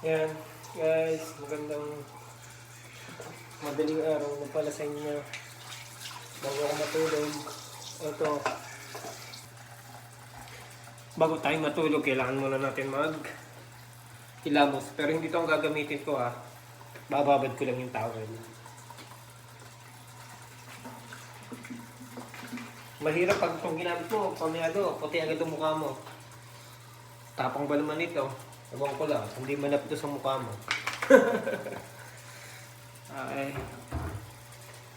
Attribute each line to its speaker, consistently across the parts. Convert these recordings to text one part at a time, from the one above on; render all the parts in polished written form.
Speaker 1: Yan, guys, magandang madaling araw na pala sa inyo. Bago ako matulog, ito, bago tayo matulog, kailangan muna natin hilamos. Pero hindi ito ang gagamitin ko ha. Bababad ko lang yung towel. Mahirap pag itong ginamit mo, pamiyado, puti agad ang mukha mo. Tapang ba naman ito? Ewan ko lang, hindi manap ito sa mukha mo. Ay,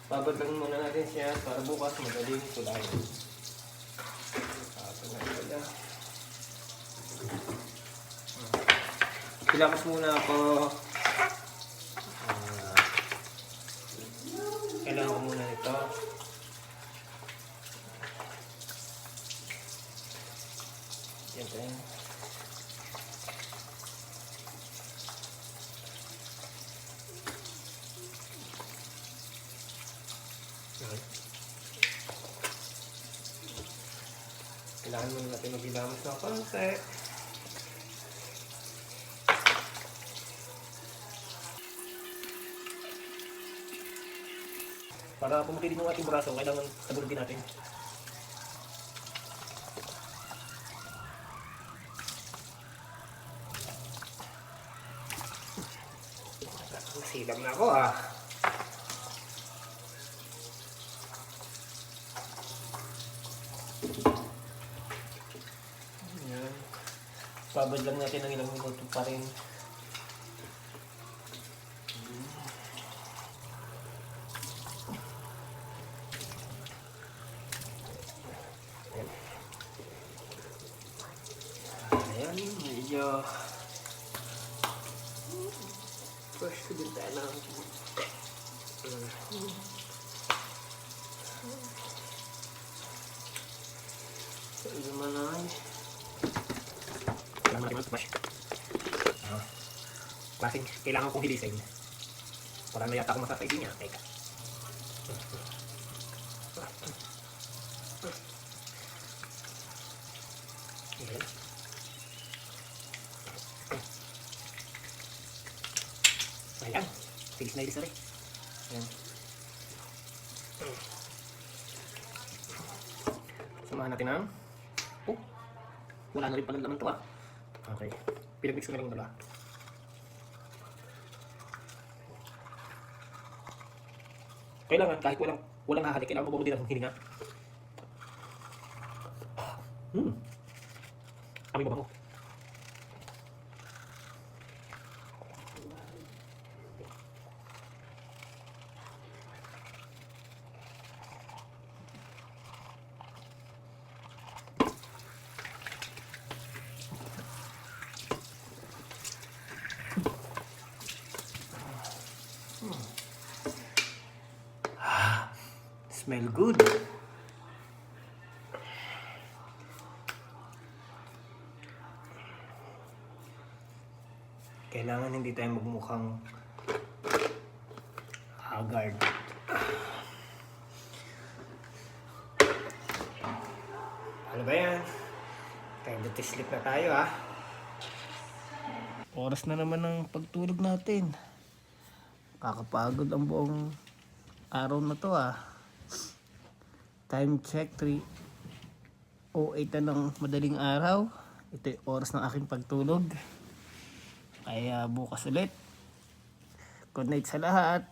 Speaker 1: babad lang muna natin siya para bukas madaling sulayin. Hilamos muna ako. Kailangan ko muna ito. Yan po yan. Kailangan muna natin maghilamos ng konti. Para pumuti din yung ating braso, kailangan tabunan din natin. Nasilam na ako ah. Ayan. Babad lang natin ng ilang minuto pa rin. Ayan, medyo fresh ko din tayo lang. So, naman ay kailangan natin mag-smash. Klaseng kailangan kong hilisin. Parang na yata akong masasaydi niya. Teka. Okay. Ayan. Tilis na ilis na rin. Ayan. Samahan natin ang wala na rin pala naman ito ah. Okay. Pinag-mix ko na rin yung dalawa. Kailangan kahit walang hahalik, kailangan mabago din ang hininga. Amoy mabango. Smell good. Kailangan hindi tayo magmukhang haggard. Ano ba yan? Time to sleep na tayo ha. Oras na naman ng pagtulog natin. Kakapagod ang buong araw na to ah. Time check 3:08 na ng madaling araw. Ito yung oras ng aking pagtulog. Kaya bukas ulit. Good night sa lahat.